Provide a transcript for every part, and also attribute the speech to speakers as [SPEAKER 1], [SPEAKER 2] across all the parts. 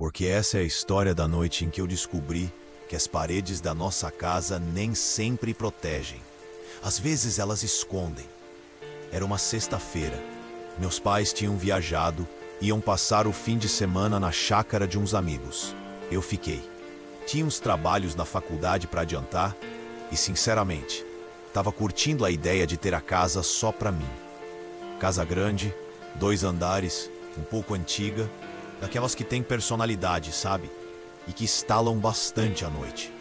[SPEAKER 1] porque essa é a história da noite em que eu descobri que as paredes da nossa casa nem sempre protegem. Às vezes elas escondem. Era uma sexta-feira. Meus pais tinham viajado e iam passar o fim de semana na chácara de uns amigos. Eu fiquei. Tinha uns trabalhos na faculdade para adiantar e, sinceramente, estava curtindo a ideia de ter a casa só para mim. Casa grande, 2 andares, um pouco antiga, daquelas que tem personalidade, sabe? E que estalam bastante à noite.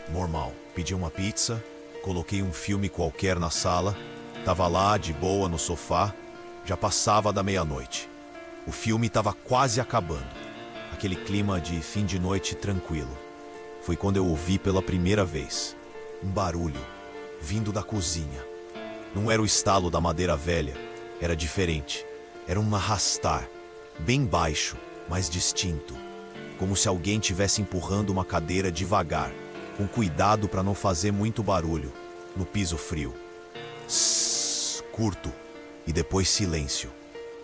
[SPEAKER 1] Normal, pedi uma pizza, coloquei um filme qualquer na sala, tava lá de boa no sofá, já passava da meia-noite. O filme estava quase acabando, aquele clima de fim de noite tranquilo. Foi quando eu ouvi pela primeira vez um barulho vindo da cozinha. Não era o estalo da madeira velha, era diferente. Era um arrastar, bem baixo, mas distinto. Como se alguém estivesse empurrando uma cadeira devagar, com cuidado para não fazer muito barulho, no piso frio. Sss, curto, e depois silêncio.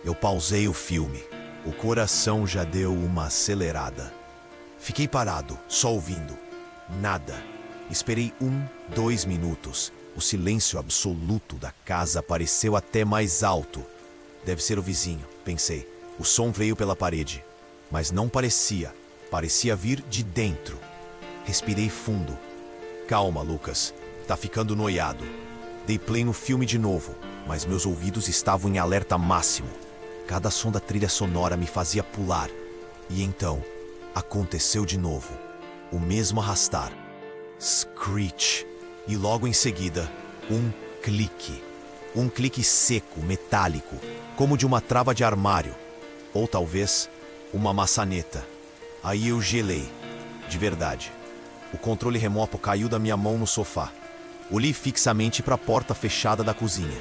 [SPEAKER 1] Eu pausei o filme. O coração já deu uma acelerada. Fiquei parado, só ouvindo. Nada. Esperei 2 minutos. O silêncio absoluto da casa pareceu até mais alto. Deve ser o vizinho, pensei. O som veio pela parede, mas não parecia. Parecia vir de dentro. Respirei fundo. Calma, Lucas. Tá ficando noiado. Dei play no filme de novo, mas meus ouvidos estavam em alerta máximo. Cada som da trilha sonora me fazia pular. E então, aconteceu de novo. O mesmo arrastar. Screech. E logo em seguida, um clique. Um clique seco, metálico, como de uma trava de armário. Ou talvez, uma maçaneta. Aí eu gelei. De verdade. O controle remoto caiu da minha mão no sofá. Olhei fixamente para a porta fechada da cozinha.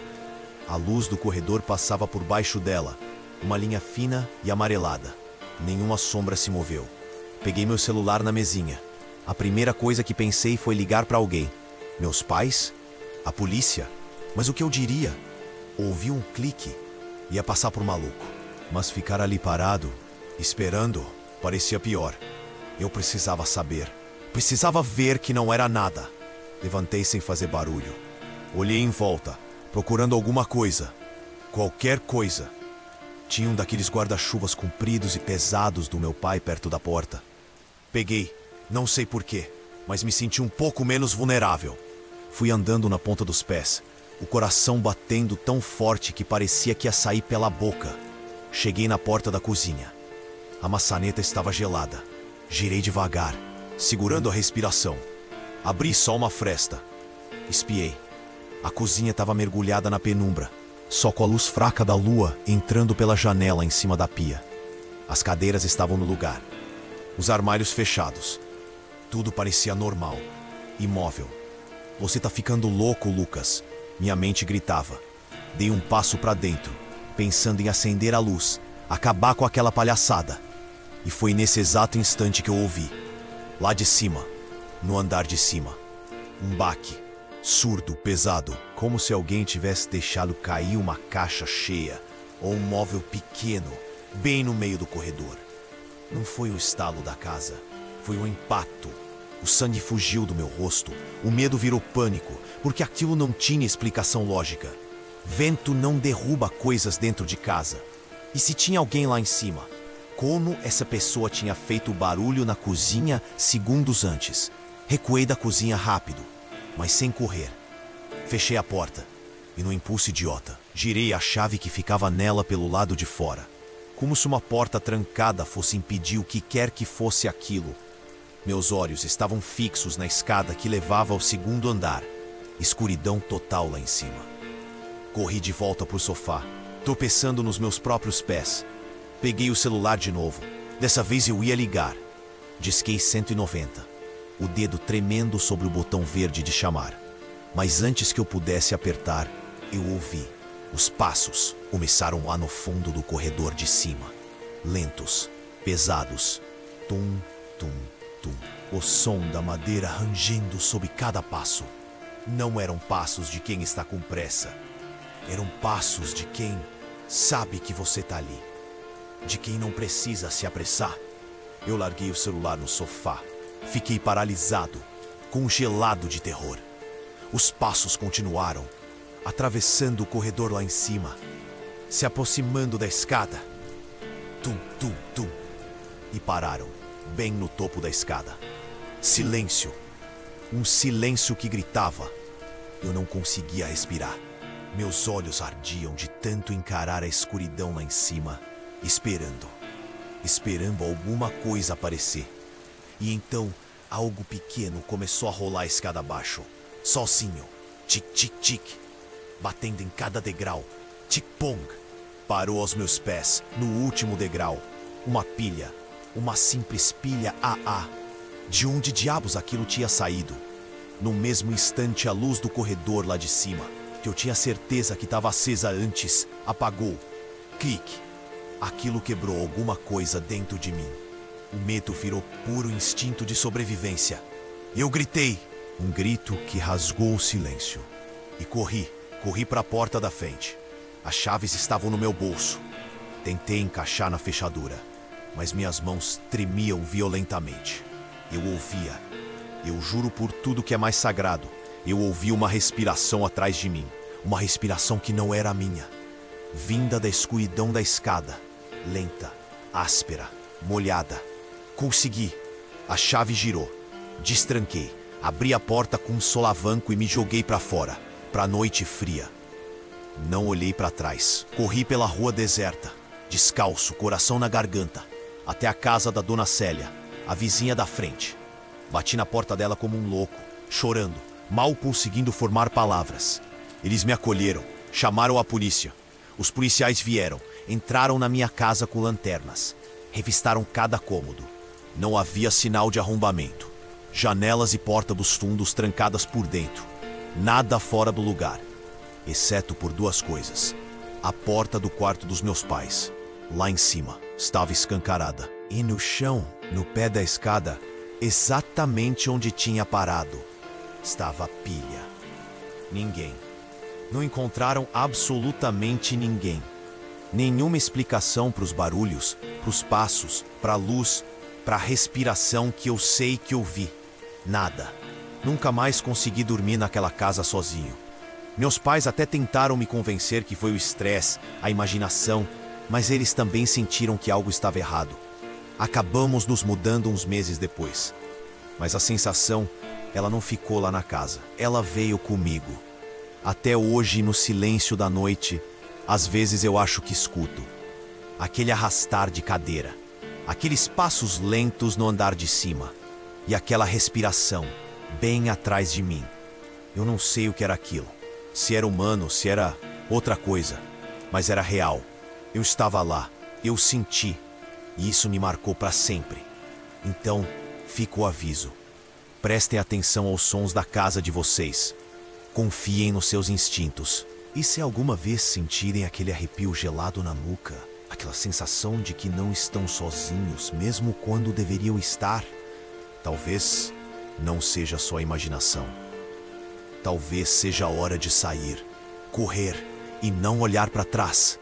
[SPEAKER 1] A luz do corredor passava por baixo dela, uma linha fina e amarelada. Nenhuma sombra se moveu. Peguei meu celular na mesinha. A primeira coisa que pensei foi ligar para alguém. Meus pais? A polícia? Mas o que eu diria? Ouvi um clique. Ia passar por maluco. Mas ficar ali parado, esperando, parecia pior. Eu precisava saber. Precisava ver que não era nada. Levantei sem fazer barulho. Olhei em volta, procurando alguma coisa. Qualquer coisa. Tinha um daqueles guarda-chuvas compridos e pesados do meu pai perto da porta. Peguei, não sei porquê, mas me senti um pouco menos vulnerável. Fui andando na ponta dos pés, o coração batendo tão forte que parecia que ia sair pela boca. Cheguei na porta da cozinha. A maçaneta estava gelada. Girei devagar, segurando a respiração. Abri só uma fresta. Espiei. A cozinha estava mergulhada na penumbra, só com a luz fraca da lua entrando pela janela em cima da pia. As cadeiras estavam no lugar. Os armários fechados. Tudo parecia normal, imóvel. Você tá ficando louco, Lucas. Minha mente gritava. Dei um passo para dentro, pensando em acender a luz, acabar com aquela palhaçada. E foi nesse exato instante que eu ouvi. Lá de cima, no andar de cima. Um baque, surdo, pesado, como se alguém tivesse deixado cair uma caixa cheia ou um móvel pequeno, bem no meio do corredor. Não foi o estalo da casa, foi o impacto. O sangue fugiu do meu rosto, o medo virou pânico, porque aquilo não tinha explicação lógica. Vento não derruba coisas dentro de casa. E se tinha alguém lá em cima? Como essa pessoa tinha feito barulho na cozinha segundos antes? Recuei da cozinha rápido, mas sem correr. Fechei a porta e, no impulso idiota, girei a chave que ficava nela pelo lado de fora. Como se uma porta trancada fosse impedir o que quer que fosse aquilo. Meus olhos estavam fixos na escada que levava ao segundo andar. Escuridão total lá em cima. Corri de volta pro sofá, tropeçando nos meus próprios pés. Peguei o celular de novo. Dessa vez eu ia ligar. Disquei 190. O dedo tremendo sobre o botão verde de chamar. Mas antes que eu pudesse apertar, eu ouvi. Os passos começaram lá no fundo do corredor de cima. Lentos, pesados. Tum, tum, tum. O som da madeira rangendo sob cada passo. Não eram passos de quem está com pressa. Eram passos de quem sabe que você está ali. De quem não precisa se apressar. Eu larguei o celular no sofá. Fiquei paralisado, congelado de terror. Os passos continuaram, atravessando o corredor lá em cima, se aproximando da escada. Tum, tum, tum. E pararam, bem no topo da escada. Silêncio. Um silêncio que gritava. Eu não conseguia respirar. Meus olhos ardiam de tanto encarar a escuridão lá em cima, esperando alguma coisa aparecer. E então, algo pequeno começou a rolar a escada abaixo, sozinho. Tic, tic, tic. Batendo em cada degrau. Tic, pong. Parou aos meus pés, no último degrau. Uma pilha. Uma simples pilha AA. De onde diabos aquilo tinha saído? No mesmo instante, a luz do corredor lá de cima, que eu tinha certeza que estava acesa antes, apagou. Clique. Aquilo quebrou alguma coisa dentro de mim. O medo virou puro instinto de sobrevivência. Eu gritei. Um grito que rasgou o silêncio. E corri para a porta da frente. As chaves estavam no meu bolso. Tentei encaixar na fechadura, mas minhas mãos tremiam violentamente. Eu ouvia. Eu juro por tudo que é mais sagrado. Eu ouvi uma respiração atrás de mim. Uma respiração que não era a minha. Vinda da escuridão da escada. Lenta, áspera, molhada. Consegui. A chave girou. Destranquei. Abri a porta com um solavanco e me joguei para fora, para a noite fria. Não olhei para trás. Corri pela rua deserta, descalço, coração na garganta, até a casa da dona Célia, a vizinha da frente. Bati na porta dela como um louco, chorando, mal conseguindo formar palavras. Eles me acolheram, chamaram a polícia. Os policiais vieram, entraram na minha casa com lanternas, revistaram cada cômodo. Não havia sinal de arrombamento. Janelas e porta dos fundos trancadas por dentro. Nada fora do lugar, exceto por duas coisas. A porta do quarto dos meus pais, lá em cima, estava escancarada. E no chão, no pé da escada, exatamente onde tinha parado, estava a pilha. Ninguém. Não encontraram absolutamente ninguém. Nenhuma explicação para os barulhos, para os passos, para a luz, para a respiração que eu sei que ouvi. Nada. Nunca mais consegui dormir naquela casa sozinho. Meus pais até tentaram me convencer que foi o estresse, a imaginação, mas eles também sentiram que algo estava errado. Acabamos nos mudando uns meses depois. Mas a sensação, ela não ficou lá na casa. Ela veio comigo. Até hoje, no silêncio da noite, às vezes eu acho que escuto. Aquele arrastar de cadeira. Aqueles passos lentos no andar de cima. E aquela respiração, bem atrás de mim. Eu não sei o que era aquilo. Se era humano, se era outra coisa. Mas era real. Eu estava lá. Eu senti. E isso me marcou para sempre. Então, fica o aviso. Prestem atenção aos sons da casa de vocês. Confiem nos seus instintos. E se alguma vez sentirem aquele arrepio gelado na nuca, aquela sensação de que não estão sozinhos, mesmo quando deveriam estar, talvez não seja só imaginação. Talvez seja a hora de sair, correr e não olhar para trás.